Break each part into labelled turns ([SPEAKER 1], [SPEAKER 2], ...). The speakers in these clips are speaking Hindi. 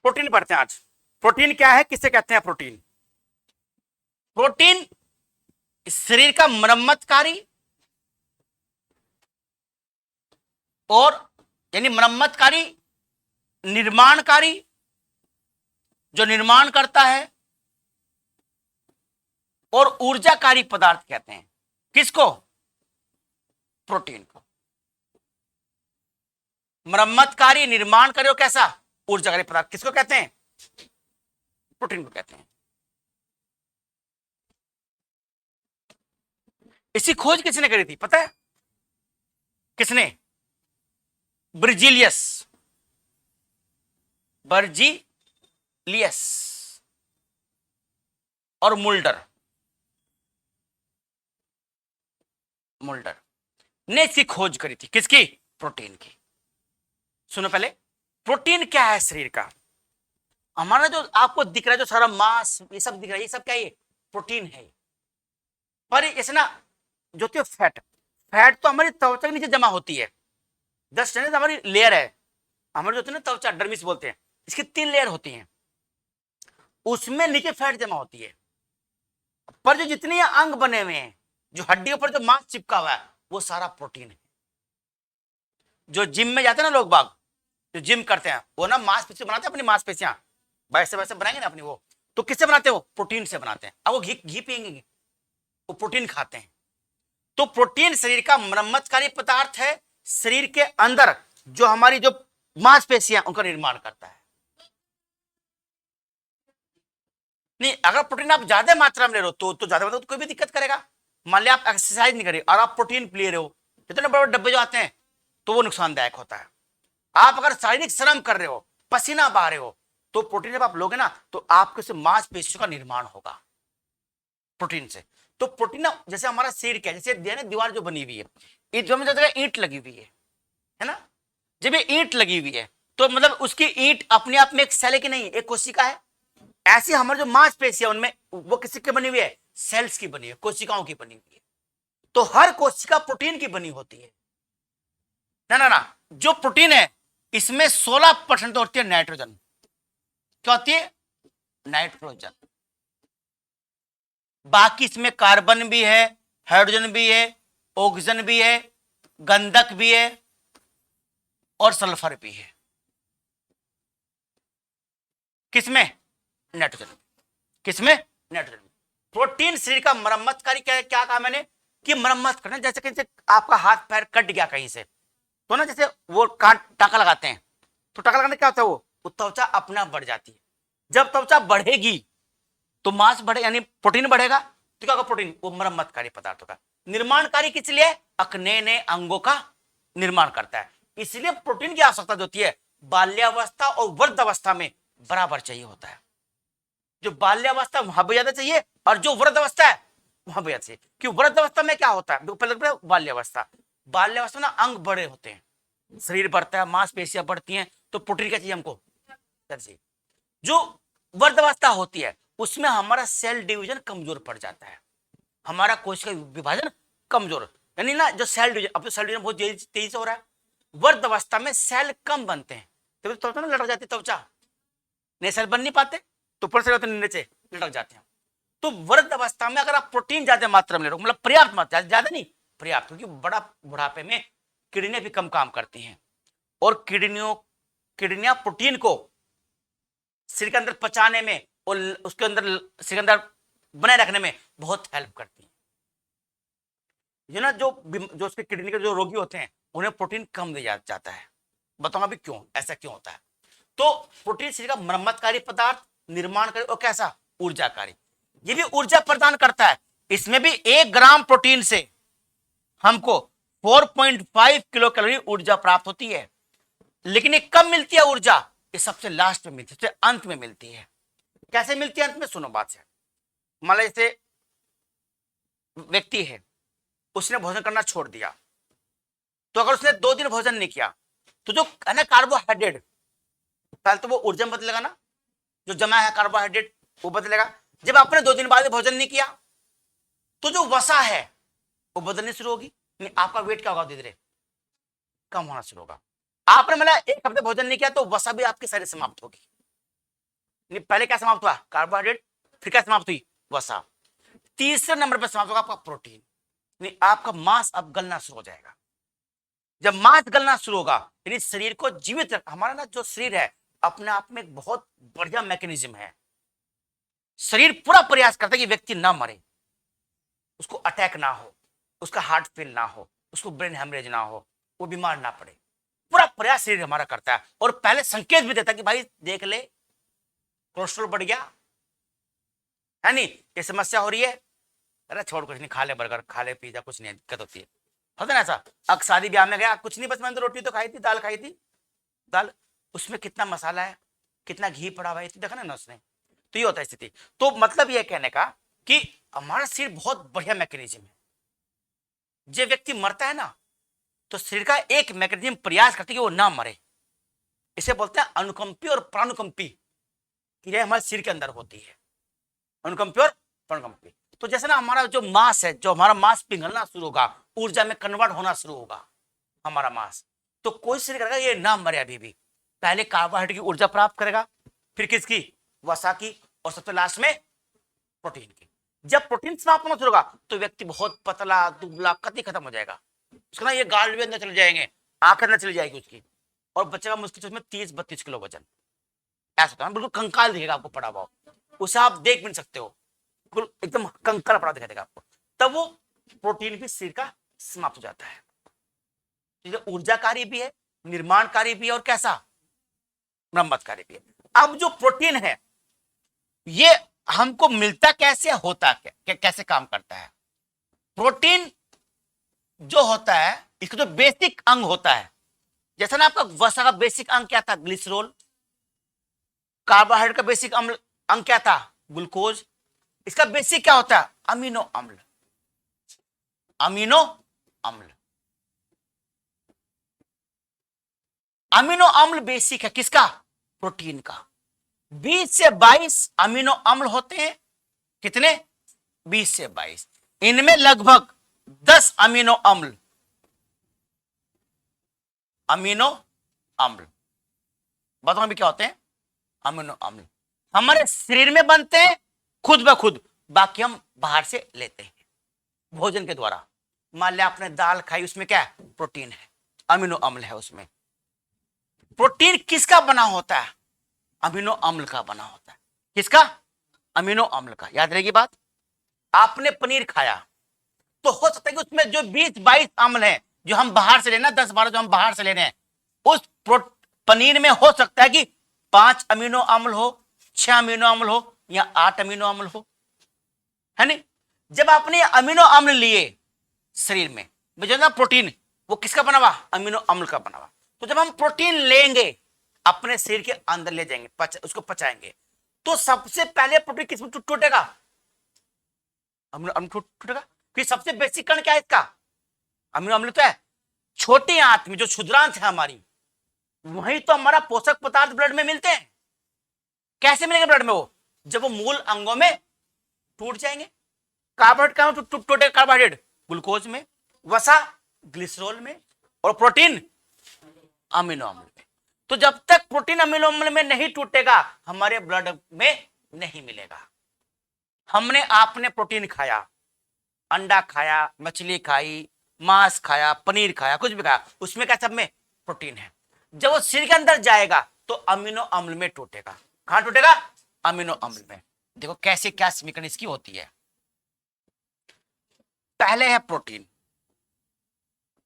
[SPEAKER 1] प्रोटीन पढ़ते हैं आज। प्रोटीन क्या है, किसे कहते हैं प्रोटीन? प्रोटीन शरीर का मरम्मतकारी और यानी मरम्मतकारी, निर्माणकारी, जो निर्माण करता है, और ऊर्जाकारी पदार्थ कहते हैं। किसको? प्रोटीन को। मरम्मतकारी, निर्माणकारी और कैसा? ऊर्जाकारी पदार्थ किसको कहते हैं? प्रोटीन को कहते हैं। इसकी खोज किसने करी थी पता है? किसने? बर्जीलियस और मुल्डर ने इसकी खोज करी थी। किसकी? प्रोटीन की। सुनो पहले, प्रोटीन क्या है शरीर का? हमारा जो आपको दिख रहा है, जो सारा मांस ये सब दिख रहा है, ये सब क्या है? प्रोटीन है। पर ऐसे ना जो होती है फैट तो हमारी त्वचा के नीचे जमा होती है। 10 हमारी लेयर है, हमारे जो होती है ना त्वचा, डर्मिस बोलते हैं, इसकी 3 लेयर होती हैं, उसमें नीचे फैट जमा होती है। पर जो जितने अंग बने हुए हैं, जो हड्डियों पर जो मांस चिपका हुआ है, वो सारा प्रोटीन है। जो जिम में जाते हैं ना लोग बाग, जो जिम करते हैं, वो ना मांसपेशी बनाते हैं, अपनी मांसपेशियां वैसे वैसे बनाएंगे ना अपनी, वो तो किससे बनाते हैं? वो प्रोटीन से बनाते हैं। अब वो घी पियेंगे, वो प्रोटीन खाते हैं। तो प्रोटीन शरीर का मरम्मतकारी पदार्थ है। शरीर के अंदर जो हमारी जो मांसपेशियां, उनका निर्माण करता है। नहीं, अगर प्रोटीन आप ज्यादा मात्रा में ले रहे हो तो ज्यादा मतलब तो कोई भी दिक्कत करेगा। मान लिया आप एक्सरसाइज नहीं करें और आप प्रोटीन ले रहे हो, जितने बड़े बड़े डब्बे जो आते हैं, तो वो नुकसानदायक होता है। आप अगर शारीरिक श्रम कर रहे हो, पसीना बहा रहे हो, तो प्रोटीन जब आप लोगे ना, तो आपके मांसपेशियों का निर्माण होगा प्रोटीन से। तो प्रोटीन ना, जैसे हमारा शरीर क्या है, जैसे दीवार जो बनी हुई है, ईंट लगी हुई है ना। जब ये ईंट लगी हुई है, तो मतलब उसकी ईंट अपने आप में एक सेल है कि नहीं? एक कोशिका है। ऐसी हमारे जो मांसपेशियां, उनमें वो किसी की बनी हुई है? सेल्स की बनी है, कोशिकाओं की बनी हुई है। तो हर कोशिका प्रोटीन की बनी होती है ना। जो प्रोटीन है, इसमें 16% तो होती है नाइट्रोजन। क्या होती है? नाइट्रोजन। बाकी इसमें कार्बन भी है, हाइड्रोजन भी है, ऑक्सीजन भी है, गंधक भी है और सल्फर भी है। किसमें? नाइट्रोजन। किसमें? नाइट्रोजन। प्रोटीन शरीर का मरम्मतकारी क्या कहा मैंने? कि मरम्मत करना। जैसे कहीं से आपका हाथ पैर कट गया कहीं से, तो ना जैसे वो टाका लगाते हैं, तो टाका लगाने क्या होता है? वो त्वचा अपना बढ़ जाती है। जब त्वचा बढ़ेगी तो मांस बढ़े, यानी प्रोटीन बढ़ेगा। तो क्या होगा? प्रोटीन वो मरम्मतकारी पदार्थ होगा। निर्माणकारी किस लिए? अकने नए अंगों का निर्माण करता है। इसलिए प्रोटीन की आवश्यकता जो होती है, बाल्यावस्था और वृद्धावस्था में बराबर चाहिए होता है। जो बाल्यावस्था वहां भी ज्यादा चाहिए, और जो वृद्धावस्था है वहां भी ज्यादा चाहिए। क्यों? वृद्धावस्था में क्या होता है? पहले बाल्यावस्था ना अंग बड़े होते हैं, शरीर बढ़ता है, मांसपेशियां बढ़ती हैं, तो प्रोटीन क्या चाहिए हमको? जो वृद्धावस्था होती है, उसमें हमारा सेल डिवीजन कमजोर पड़ जाता है, हमारा कोशिका विभाजन कमजोर, यानी ना जो सेल डिवीजन, अब तो सेल डिवीजन बहुत तेजी से हो रहा है। वृद्धावस्था में सेल कम बनते हैं, तो त्वचा ना लटक जाती है, त्वचा नए सेल बन नहीं पाते, तो ऊपर से नीचे लटक जाते हैं। तो वृद्धावस्था में अगर आप प्रोटीन ज्यादा मात्रा में ले रहे हो, मतलब पर्याप्त मात्रा, ज्यादा नहीं पर्याप्त, क्योंकि बड़ा बुढ़ापे में किडनियां भी कम काम करती हैं, और किडनियां प्रोटीन को शरीर के अंदर पचाने में और उसके अंदर शरीर के अंदर बनाए रखने में बहुत हेल्प करती है। ये ना जो उसके किडनी के जो रोगी होते हैं, उन्हें प्रोटीन कम दिया जाता है। बताऊंगा अभी क्यों, ऐसा क्यों होता है। तो प्रोटीन शरीर का मरम्मतकारी पदार्थ, निर्माणकारी और कैसा? ऊर्जाकारी। ये भी ऊर्जा प्रदान करता है। इसमें भी 1 ग्राम प्रोटीन से हमको 4.5 किलो कैलोरी ऊर्जा प्राप्त होती है। लेकिन ये कब मिलती है ऊर्जा? ये सबसे लास्ट में मिलती है, सबसे अंत में मिलती है। कैसे मिलती है अंत में? सुनो बात से। मान लो जैसे व्यक्ति है, उसने भोजन करना छोड़ दिया, तो अगर उसने 2 दिन भोजन नहीं किया, तो जो है ना कार्बोहाइड्रेट, पहले तो वो ऊर्जा में बदलेगा ना, जो जमा है कार्बोहाइड्रेट वो बदलेगा। जब आपने 2 दिन बाद भोजन नहीं किया, तो जो वसा है वो बदलनी शुरू होगी। नहीं, आपका वेट क्या होगा? धीरे धीरे कम होना शुरू होगा। आपने मतलब 1 हफ्ते भोजन नहीं किया, तो वसा भी आपके शरीर समाप्त होगी। पहले क्या समाप्त हुआ? कार्बोहाइड्रेट। फिर क्या समाप्त हुई? वसा। तीसरे नंबर पर समाप्त होगा आपका प्रोटीन। नहीं, आपका मांस अब गलना शुरू हो जाएगा। जब मांस गलना शुरू होगा यानी शरीर को जीवित रख, हमारा ना जो शरीर है अपने आप में एक बहुत बढ़िया मैकेनिज्म है। शरीर पूरा प्रयास करता है कि व्यक्ति ना मरे, उसको अटैक ना हो, उसका हार्ट फेल ना हो, उसको ब्रेन हेमरेज ना हो, वो बीमार ना पड़े। पूरा प्रयास शरीर हमारा करता है और पहले संकेत भी देता है कि भाई देख ले कोलेस्ट्रॉल बढ़ गया है, नहीं ये समस्या हो रही है, अरे छोड़ कुछ नहीं, खा ले बर्गर, खा ले पिज्जा, कुछ नहीं दिक्कत होती है। होता ना ऐसा? अब शादी ब्याह में गया, कुछ नहीं बस मैंने तो रोटी तो खाई थी, दाल खाई थी, दाल उसमें कितना मसाला है, कितना घी पड़ा हुआ है, देखा ना उसने। तो ये होता है स्थिति। तो मतलब ये कहने का कि हमारा शरीर बहुत बढ़िया मैकेनिज्म है। जो व्यक्ति मरता है ना तो शरीर का एक मैकेनिज्म प्रयास करता है कि वो ना मरे। इसे बोलते हैं अनुकंपी और प्राणुकंपी क्रिया हमारे शरीर के अंदर होती है, अनुकंपी और प्राणुकंपी। तो जैसे ना हमारा जो मांस है, जो हमारा मांस पिघलना शुरू होगा, ऊर्जा में कन्वर्ट होना शुरू होगा हमारा मांस, तो कोई शरीर करेगा ये ना मरे अभी भी। पहले कार्बोहाइड्रेट की ऊर्जा प्राप्त करेगा, फिर किसकी? वसा की, और सबसे लास्ट में प्रोटीन की। जब प्रोटीन समाप्त होना शुरू होगा तो व्यक्ति बहुत पतला दुबला कति खत्म हो जाएगा। उसका ना ये गाल भी अंदर चले जाएंगे, आंख अंदर चली जाएगी उसकी, और बचेगा मुश्किल से उसमें 30-32 किलो वजन। ऐसा होता है, बिल्कुल कंकाल दिखेगा आपको पड़ा हुआ, उसे आप देख भी नहीं सकते हो, बिल्कुल एकदम कंकाल पड़ा दिखाई देगा आपको। तब वो प्रोटीन भी शरीर का समाप्त हो जाता है। ऊर्जाकारी भी है, निर्माणकारी भी है, और कैसा? मरम्मतकारी भी है। अब जो प्रोटीन है ये हमको मिलता कैसे, होता क्या, कैसे काम करता है? प्रोटीन जो होता है इसका जो बेसिक अंग होता है, जैसा ना आपका वसा का बेसिक अंग क्या था? ग्लिसरॉल। कार्बोहाइड्रेट का बेसिक अंग क्या था? ग्लूकोज। इसका बेसिक क्या होता है? अमीनो अम्ल। अमीनो अम्ल, अमीनो अम्ल बेसिक है किसका? प्रोटीन का। 20 से 22 अमीनो अम्ल होते हैं। कितने? 20 से 22। इनमें लगभग 10 अमीनो अम्ल, अमीनो अम्ल बताओ अभी क्या होते हैं? अमीनो अम्ल हमारे शरीर में बनते हैं खुद ब खुद, बाकी हम बाहर से लेते हैं भोजन के द्वारा। मान लिया आपने दाल खाई, उसमें क्या है? प्रोटीन है, अमीनो अम्ल है उसमें। प्रोटीन किसका बना होता है? अमीनो अम्ल का बना होता है। किसका? अमीनो अम्ल का। याद रहेगी बात। आपने पनीर खाया तो हो सकता है कि उसमें जो 20-22 अम्ल है जो हम बाहर से लेना, 10-12 जो हम बाहर से ले रहे हैं, उस पनीर में हो सकता है कि 5 अमीनो अम्ल हो, 6 अमीनो अम्ल हो, या 8 अमीनो अम्ल हो, है नहीं? जब आपने अमीनो अम्ल लिए शरीर में, जो ना प्रोटीन, वो किसका बना हुआ? अमीनो अम्ल का बना हुआ। तो जब हम प्रोटीन लेंगे अपने शरीर के अंदर ले जाएंगे, उसको पचाएंगे, तो सबसे पहले प्रोटीन किसमें टूटेगा? अमीनो अम्ल टूटेगा। फिर सबसे बेसिक कण क्या है इसका? अमीनो अम्ल तो है। छोटी आंत में जो क्षुद्रांश है हमारी, वही तो हमारा पोषक पदार्थ ब्लड में मिलते हैं। कैसे मिलेंगे ब्लड में? वो जब वो मूल अंगों में टूट जाएंगे। कार्बोहाइड्रेट कहां टूटेगा? कार्बोहाइड्रेट ग्लूकोज में, वसा ग्लिसरॉल में, और प्रोटीन अमीनो अम्ल में। तो जब तक प्रोटीन अमीनो अम्ल में नहीं टूटेगा हमारे ब्लड में नहीं मिलेगा। हमने आपने प्रोटीन खाया, अंडा खाया, मछली खाई, मांस खाया, पनीर खाया, कुछ भी खाया, उसमें क्या? सब में प्रोटीन है। जब वो शरीर के अंदर जाएगा तो अमीनो अम्ल में टूटेगा। कहां टूटेगा? अमीनो अम्ल में। देखो कैसे क्या समीकरण इसकी होती है। पहले है प्रोटीन,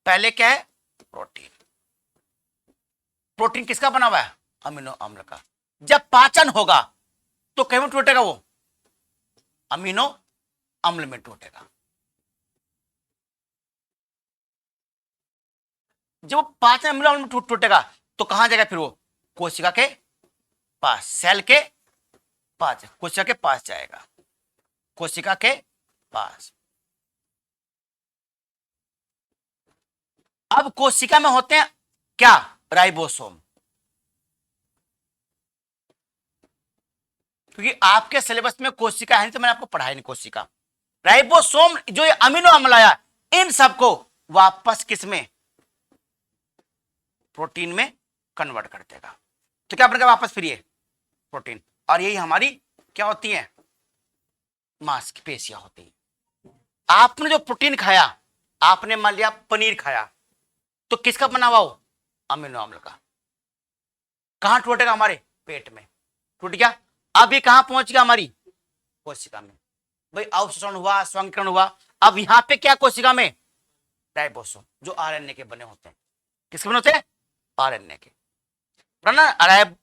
[SPEAKER 1] पहले क्या है? प्रोटीन। प्रोटीन किसका बना हुआ है? अमीनो अम्ल का। जब पाचन होगा तो कहीं में टूटेगा? वो अमीनो अम्ल में टूटेगा। जब पाचन अमीनो अम्ल में टूटेगा तो कहां जाएगा? फिर वो कोशिका के पास, सेल के पास, कोशिका के पास जाएगा, कोशिका के पास। अब कोशिका में होते हैं क्या? राइबोसोम। क्योंकि आपके सिलेबस में कोशिका है नहीं तो मैंने आपको पढ़ाया नहीं कोशिका। राइबोसोम जो ये अमीनो अम्ल आया, इन सबको वापस किसमें? प्रोटीन में कन्वर्ट कर देगा। तो क्या बनेगा वापस? फिर ये प्रोटीन। और यही हमारी क्या होती है, मांसपेशियां होती है। आपने जो प्रोटीन खाया, आपने मान लिया पनीर खाया, तो किसका बना हुआ हो, अमीनो अम्ल का। कहां टूटेगा, हमारे पेट में टूट गया। अब ये कहां पहुंच गया, हमारी कोशिका में। भाई अवशोषण हुआ, स्वंकरण हुआ। अब यहां पे क्या कोशिका में, राइबोसोम, जो आरएनए के बने होते हैं। किसके बने होते हैं, आरएनए के,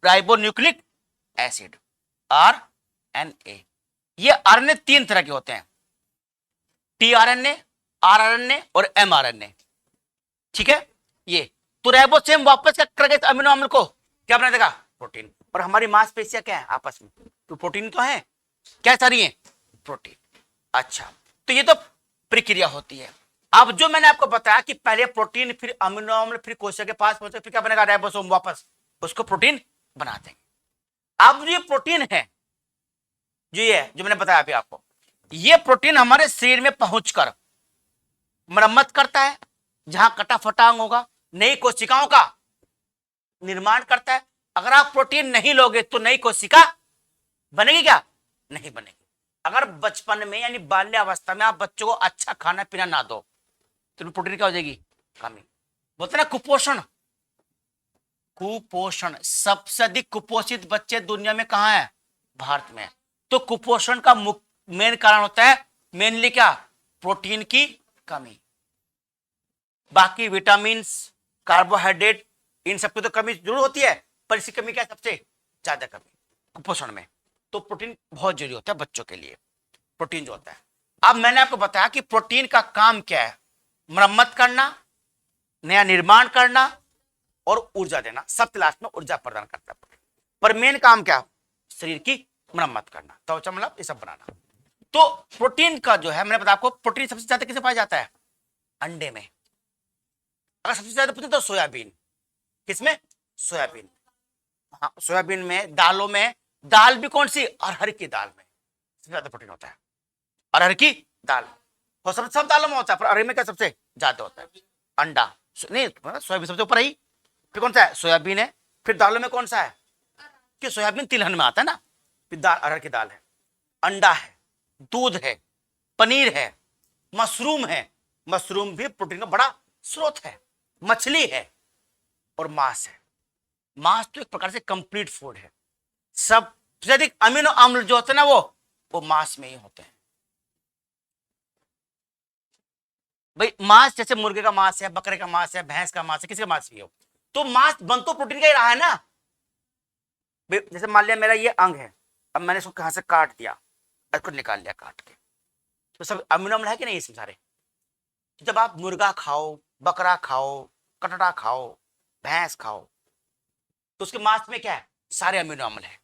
[SPEAKER 1] राइबो न्यूक्लिक एसिड, आरएनए। ये आरएनए 3 तरह के होते हैं, टीआरएनए, आरआरएनए और एमआरएनए। ठीक है, ये तो राइबोसोम वापस क्या करेगा, अमीनो अम्ल को क्या बना देगा, प्रोटीन। और हमारी मांसपेशियां क्या है आपस में, तो प्रोटीन तो है, क्या सारी है, प्रोटीन। अच्छा, तो ये तो प्रक्रिया होती है। अब जो मैंने आपको बताया कि पहले प्रोटीन, फिर अमीनो अम्ल, फिर कोशिका के पास पहुंचे, फिर क्या बनेगा, राइबोसोम वापस उसको प्रोटीन बना देंगे। अब ये प्रोटीन है, जो ये है, जो मैंने बताया अभी आपको, ये प्रोटीन हमारे शरीर में पहुंचकर मरम्मत करता है, जहां कटा फटा अंग होगा, नई कोशिकाओं का निर्माण करता है। अगर आप प्रोटीन नहीं लोगे तो नई कोशिका बनेगी क्या, नहीं बनेगी। अगर बचपन में यानी बाल्यावस्था में आप बच्चों को अच्छा खाना पीना ना दो, तो प्रोटीन क्या हो जाएगी, कमी। बोलते ना कुपोषण, कुपोषण सबसे अधिक कुपोषित बच्चे दुनिया में कहां है, भारत में। तो कुपोषण का मेन कारण होता है, मेनली क्या, प्रोटीन की कमी। बाकी विटामिन, कार्बोहाइड्रेट, इन सबकी तो कमी जरूर होती है, पर इसकी कमी क्या है, सबसे ज्यादा कमी कुपोषण में। तो प्रोटीन बहुत जरूरी होता है बच्चों के लिए, प्रोटीन जो होता है। अब मैंने आपको बताया कि प्रोटीन का काम क्या है, मरम्मत करना, नया निर्माण करना और ऊर्जा देना। सबसे लास्ट में ऊर्जा प्रदान करता है। पर मेन काम क्या, शरीर की मरम्मत करना, त्वचा मतलब ये सब बनाना। तो प्रोटीन का जो है, मैंने बताया आपको, प्रोटीन सबसे ज्यादा किसे पाया जाता है, अंडे में। अगर सबसे ज्यादा पूछे तो सोयाबीन, किसमें, सोयाबीन। हाँ, सोयाबीन में, दालों में, दाल भी कौन सी, अरहर की दाल में सबसे ज्यादा प्रोटीन होता है, अरहर की दाल। और सब दालों में होता है, पर अरहर में क्या सबसे ज्यादा होता है, अंडा नहीं, सोयाबीन सबसे ऊपर ही। फिर कौन सा है, सोयाबीन है। फिर दालों में कौन सा है, कि सोयाबीन तिलहन में आता है ना, फिर दाल अरहर की दाल है, अंडा है, दूध है, पनीर है, मशरूम है, मशरूम भी प्रोटीन का बड़ा स्रोत है, मछली है, और मांस है। मांस तो एक प्रकार से कंप्लीट फूड है। सबसे अधिक अमीनो अम्ल जो होते हैं ना, वो मांस में ही होते हैं। भाई मांस जैसे मुर्गे का मांस है, बकरे का मांस है, भैंस का मांस है, किसी का मांस भी हो, तो मांस बन तो प्रोटीन का ही रहा है ना। जैसे मान लिया मेरा ये अंग है, अब मैंने इसको कहां से काट दिया, इसको निकाल लिया काट के, तो सब अमीनो अम्ल है कि नहीं इसमें सारे। जब आप मुर्गा खाओ, बकरा खाओ, कटड़ा खाओ, भैंस खाओ, तो उसके मांस में क्या है, सारे अमीनो अम्ल है।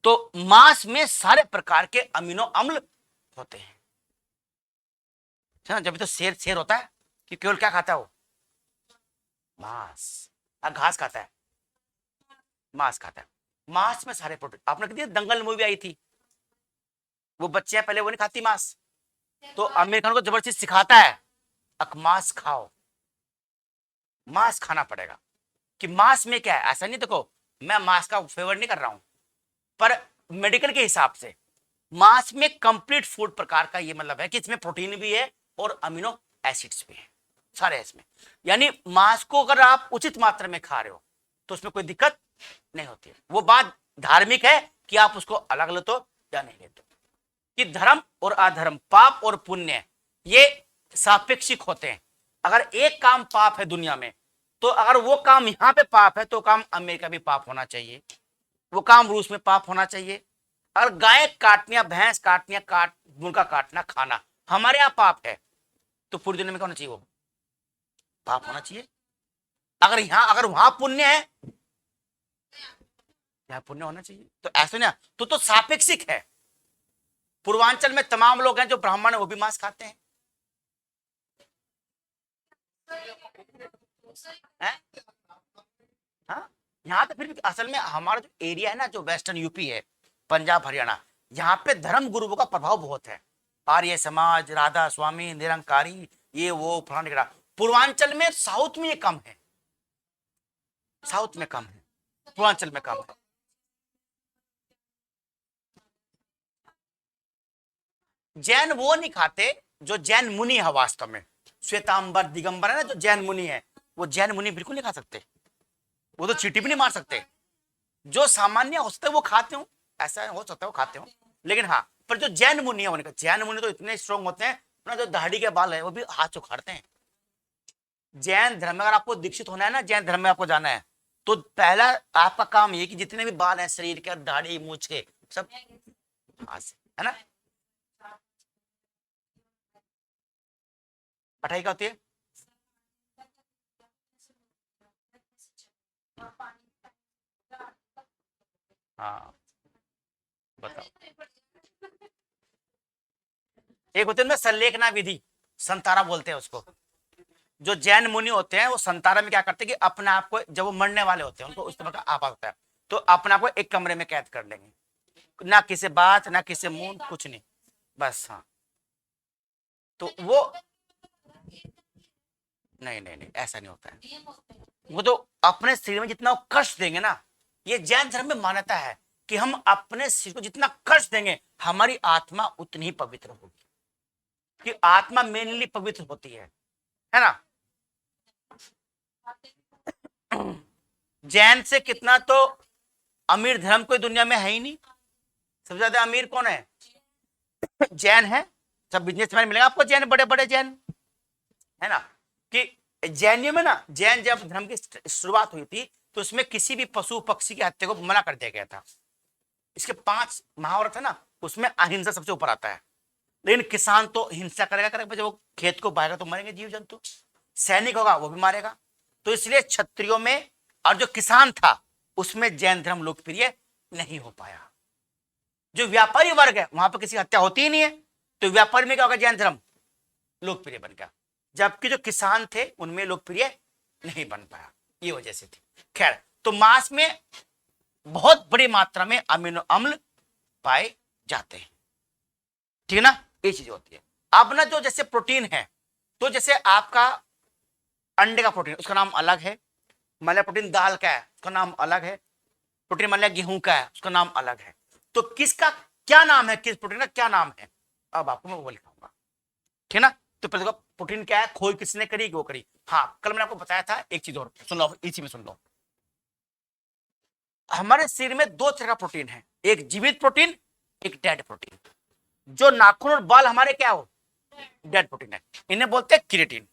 [SPEAKER 1] तो मांस में सारे प्रकार के अमीनो अम्ल होते हैं। जब तो शेर शेर होता है कि केवल क्या खाता है वो, मांस। घास खाता है, मांस खाता है। मांस में सारे प्रोटीन। आपने कहा दंगल मूवी आई थी, वो बच्चे पहले वो नहीं खाती मांस, तो आमिर खान को जबरदस्ती सिखाता है, अब मांस खाओ, मांस खाना पड़ेगा। कि मांस में क्या है, ऐसा नहीं, देखो मैं मांस का फेवर नहीं कर रहा हूं, पर मेडिकल के हिसाब से मांस में कंप्लीट फूड प्रकार का ये मतलब है कि इसमें प्रोटीन भी है और अमीनो एसिड्स भी है सारे इसमें। यानी मांस को अगर आप उचित मात्रा में खा रहे हो तो उसमें कोई दिक्कत नहीं होती है। वो बात धार्मिक है कि आप उसको अलग लेते हो या नहीं लेते। कि धर्म और अधर्म, पाप और पुण्य, ये सापेक्षिक होते हैं। अगर एक काम पाप है दुनिया में, तो अगर वो काम यहां पे पाप है तो काम अमेरिका भी पाप होना चाहिए, वो काम रूस में पाप होना चाहिए। अगर गाय काटनिया, भैंस काटनिया, मुर्गा काटना खाना हमारे यहाँ पाप है, तो पूरी दुनिया में क्या होना चाहिए, वो पाप होना चाहिए। अगर वहां पुण्य है, यहाँ पुण्य होना चाहिए। तो ऐसे ना, तो सापेक्षिक है। पूर्वांचल में तमाम लोग हैं जो ब्राह्मण है, वो भी मांस खाते हैं, हाँ। यहाँ तो फिर भी असल में हमारा जो एरिया है ना, जो वेस्टर्न यूपी है, पंजाब हरियाणा, यहाँ पे धर्म गुरुओं का प्रभाव बहुत है। आर्य समाज, राधा स्वामी, निरंकारी, ये वो फलाना। पूर्वांचल में, साउथ में ये कम है, साउथ में कम है, पूर्वांचल में कम है। जैन वो नहीं खाते जो जैन मुनि है वास्तव में, श्वेतांबर दिगंबर है ना, जो जैन मुनि है, वो जैन मुनि बिल्कुल नहीं खा सकते, वो तो चींटी भी नहीं मार सकते। जो सामान्य हो सकता है वो खाते हो, ऐसा हो सकता है वो खाते हो, लेकिन हाँ, पर जो जैन मुनि है उनका, जैन मुनि तो इतने स्ट्रोंग होते हैं ना, जो दाढ़ी के बाल है वो भी हाथ से उखाड़ते हैं। जैन धर्म में अगर आपको दीक्षित होना है ना, जैन धर्म में आपको जाना है, तो पहला आपका काम ये कि जितने भी बाल हैं शरीर के, दाढ़ी मूछ के, सब हाथ से, है ना। पढ़ाई क्या होती है? हाँ बताओ। एक होते हैं ना संलेखना विधि, संतारा बोलते हैं उसको। जो जैन मुनि होते हैं वो संतारा में क्या करते हैं कि अपने आप को, जब वो मरने वाले होते हैं उनको उस तरह का आपा होता है, तो अपने आप को एक कमरे में कैद कर लेंगे, ना किसी बात ना किसी मुंह, कुछ नहीं, बस। हाँ तो वो नहीं नहीं नहीं, ऐसा नहीं होता है। वो तो अपने शरीर में जितना कष्ट देंगे ना, ये जैन धर्म में मान्यता है कि हम अपने शरीर को जितना कष्ट देंगे हमारी आत्मा उतनी ही पवित्र होगी, कि आत्मा मेनली पवित्र होती है ना। जैन से कितना तो अमीर धर्म कोई दुनिया में है ही नहीं। सबसे ज्यादा अमीर कौन है? जैन है। सब बिजनेसमैन मिलेगा आपको जैन, बड़े बड़े जैन, है ना। कि जैनियों में ना, जैन जब धर्म की शुरुआत हुई थी तो उसमें किसी भी पशु पक्षी की हत्या को मना कर दिया गया था। इसके 5 महाव्रत है ना, उसमें अहिंसा सबसे ऊपर आता है। लेकिन किसान तो हिंसा करेगा, जब वो खेत को बाहेगा तो मरेंगे जीव जंतु, सैनिक होगा वो भी मारेगा। तो इसलिए क्षत्रियों में और जो किसान था उसमें जैन धर्म लोकप्रिय नहीं हो पाया। जो व्यापारी वर्ग है वहां पर किसी हत्या होती ही नहीं है, तो व्यापारी में क्या होगा, जैन धर्म लोकप्रिय बन गया। जबकि जो किसान थे उनमें लोकप्रिय नहीं बन पाया, ये वजह से थी। खैर, तो मांस में बहुत बड़ी मात्रा में अमीनो अम्ल पाए जाते हैं, ठीक है ना, ये चीज होती है। अब ना जो जैसे प्रोटीन है, तो जैसे आपका अंडे का प्रोटीन उसका नाम अलग है, मान प्रोटीन दाल का है उसका नाम अलग है, प्रोटीन मान गेहूं का है उसका नाम अलग है। तो किसका क्या नाम है, किस प्रोटीन का क्या नाम है, अब आपको मैं वो लिखाऊंगा, ठीक है ना। तो पहले प्रोटीन क्या है, खोज किसने करी, वो करी। हाँ, कल मैंने आपको बताया था, एक चीज और सुन लो, इसी में सुन लो। हमारे शरीर में 2 तरह का प्रोटीन है, एक जीवित प्रोटीन, एक डेड प्रोटीन। जो नाखून और बाल हमारे क्या हो, डेड प्रोटीन है, इन्हें बोलते हैं क्रिएटिन,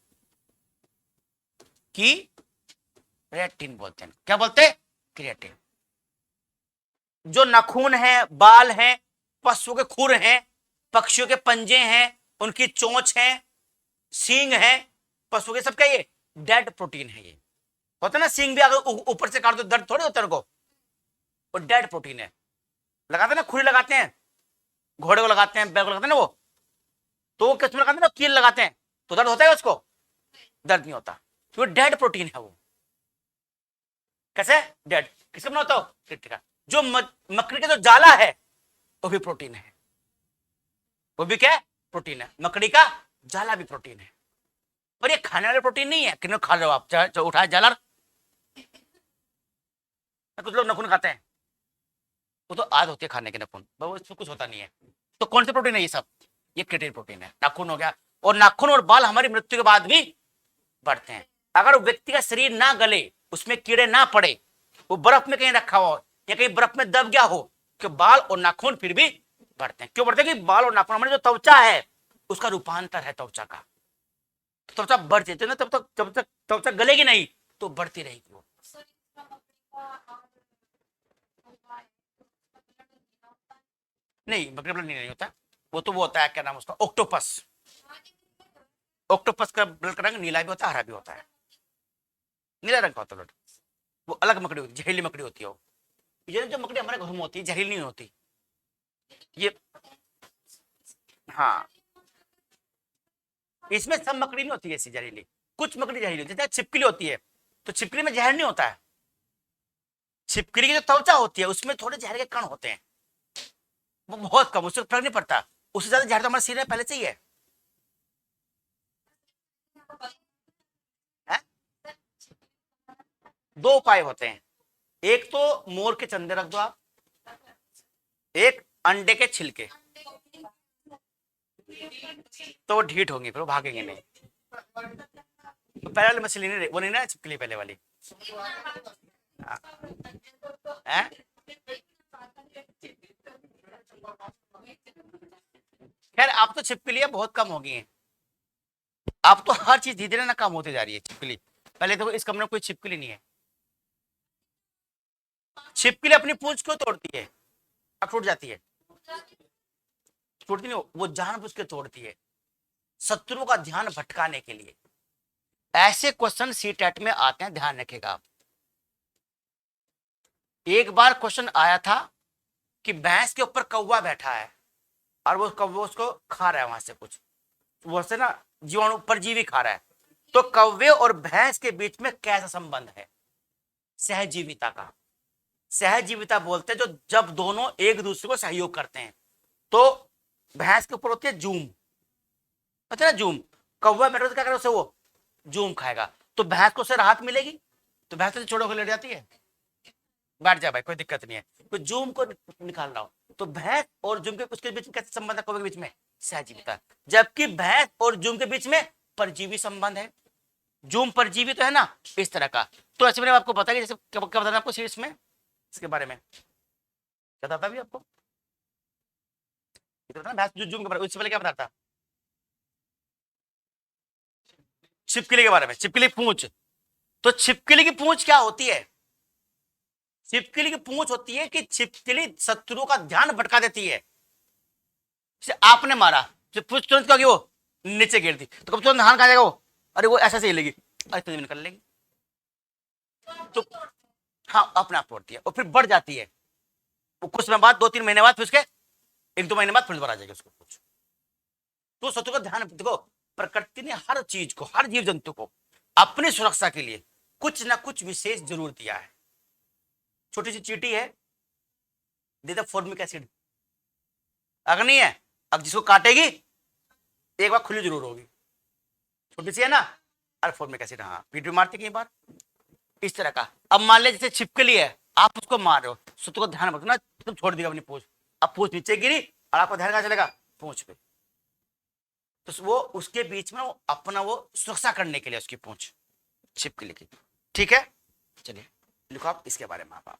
[SPEAKER 1] की क्रिएटिन बोलते हैं। क्या बोलते हैं? क्रिएटिन। जो नाखून है, बाल है, पशुओं के खुर हैं, पक्षियों के पंजे हैं, उनकी चोंच है, सींग है, पशु के, सब क्या ये डेड प्रोटीन है। ये होता है ना, सींग भी अगर ऊपर से काट दो दर्द थोड़ी होता है उनको, वो डेड प्रोटीन है। लगाते हैं ना, खुरी लगाते हैं, घोड़े को लगाते हैं, बैल को लगाते हैं ना, वो तो वो किस में लगाते हैं ना, कील लगाते हैं, तो दर्द होता है उसको? दर्द नहीं होता, तो डेड प्रोटीन है वो। कैसे डेड? किसका बना होता है? जो मकड़ी का जो जाला है वो भी प्रोटीन है, वो भी क्या है, प्रोटीन है। मकड़ी का जाला भी प्रोटीन है, पर ये खाने वाले प्रोटीन नहीं है। किन्हों खा रहे हो आप, उठाए जाला, कुछ लोग नखून खाते हैं, वो तो आदत होती है खाने के नखून, वो इसमें कुछ होता नहीं है। तो कौन से प्रोटीन है ये सब? ये क्रिएटिन प्रोटीन है। नाखून हो गया, और नाखून और बाल हमारी मृत्यु के बाद भी बढ़ते हैं। अगर व्यक्ति का शरीर ना गले, उसमें कीड़े ना पड़े, वो बर्फ में कहीं रखा हो या कहीं बर्फ में दब गया हो, कि बाल और नाखून फिर भी बढ़ते हैं। क्यों बढ़ते हैं? कि बाल और नाखून हमारी जो त्वचा है उसका रूपांतर है त्वचा का, तो त्वचा बढ़ती है ना, तब तक जब तक त्वचा गलेगी नहीं तो बढ़ती रहेगी वो। नहीं, बकरी ब्लड नहीं होता, वो होता है, क्या नाम उसका, ऑक्टोपस। ऑक्टोपस का ब्लड का रंग नीला भी होता है, हरा भी होता है, नीला रंग का होता है ब्लड। वो अलग मकड़ी होती है, जहरीली मकड़ी होती है वो। ये जो मकड़ी हमारे घरों में होती है जहरीली नहीं होती ये। हाँ, इसमें सब मकड़ी नहीं होती है ऐसी जहरीली, कुछ मकड़ी जहरीली होती है, जैसे छिपकली होती है, तो छिपकली में जहर नहीं होता है। छिपकली की जो त्वचा होती है उसमें थोड़े जहर के कण होते हैं, वो बहुत कम, उससे फर्क नहीं पड़ता। उससे ज्यादा जहर तो हमारे शरीर में पहले से ही है। 2 उपाय होते हैं, एक तो मोर के चंदे रख दो आप, एक अंडे के छिलके। तो वो ढीठ होंगी, फिर वो भागेंगे नहीं। तो पहले वाली मछली नहीं, वो नहीं ना छिपकली पहले वाली। हाँ। हैं? खैर आप तो छिपकलियां बहुत कम हो गई हैं, आप तो हर चीज धीरे धीरे ना कम होती जा रही है छिपकली। पहले तो इस कमरे में कोई छिपकली नहीं है। छिपकली अपनी पूंछ क्यों तोड़ती है? अब टूट जाती है? टूटती नहीं, वो जानबूझ के तोड़ती है, शत्रुओं का ध्यान भटकाने के लिए। ऐसे क्वेश्चन सीटेट में आते हैं, ध्यान रखिएगा आप। एक बार क्वेश्चन आया था कि भैंस के ऊपर कौवा बैठा है और वो कौवा उसको खा रहा है, वहां से कुछ वो से ना जीवाणु परजीवी खा रहा है। तो कौवे और भैंस के बीच में कैसा संबंध है? सहजीविता का। सहजीविता बोलते हैं जो जब दोनों एक दूसरे को सहयोग करते हैं। तो भैंस के ऊपर होती है जूम, पता है ना जूम। कौवा बैठा तो क्या करे, उसे वो जूम खाएगा, तो भैंस को उससे राहत मिलेगी, तो भैंस से छोड़ो को लेट जाती है, बैठ जा भाई कोई दिक्कत नहीं है, तो जूम को निकाल रहा हो। तो भैंस और जूम के उसके बीच में कैसे संबंध है? कौवे के बीच में सहजीविता। जबकि भैंस और जूम के बीच में परजीवी संबंध है। जूम परजीवी तो है ना, इस तरह का। तो ऐसे में आपको पता है जैसे क्या बताना आपको सीरीज में इसके बारे में क्या बताता भी आपको, भैंस जूम के बारे में। उससे पहले क्या बताता? छिपकली के बारे में, छिपकली पूंछ। तो छिपकली की पूंछ क्या होती है? छिपकली की पूंछ होती है कि छिपकली शत्रुओं का ध्यान भटका देती है। आपने मारा, पूंछ तुरंत क्या वो नीचे गिर दी, तो कब तुरंत ध्यान कहा जाएगा वो? अरे वो ऐसा से हिलेगी, अरे तो निकल लेगी। तो हाँ अपने आप तोड़ती है और फिर बढ़ जाती है। वो कुछ समय बाद, 2-3 महीने बाद, फिर उसके 1-2 महीने बाद फिर दोबारा आ जाएगी उसको पूछ। तो शत्रु का ध्यान देखो, प्रकृति ने हर चीज को, हर जीव जंतु को अपनी सुरक्षा के लिए कुछ ना कुछ विशेष जरूर दिया है। छोटी सी चींटी है, दे दे फॉर्मिक एसिड, अग्नि है, अब जिसको काटेगी एक बार खुली जरूर होगी, छोटी सी है ना, अरे फॉर्मिक एसिड, हाँ पीठ भी मारती कई बार, इस तरह का। अब मान ले जैसे छिपकली है, आप उसको मार रहे हो, शत्रु को ध्यान रखना, तुम छोड़ दिया अपनी पूंछ, अब पूंछ नीचे गिरी और आपको ध्यान कहां चलेगा? पूंछ पे। तो वो उसके बीच में वो अपना वो सुरक्षा करने के लिए उसकी पूंछ, छिपकली की। ठीक है, चलिए लिखो आप इसके बारे में आप।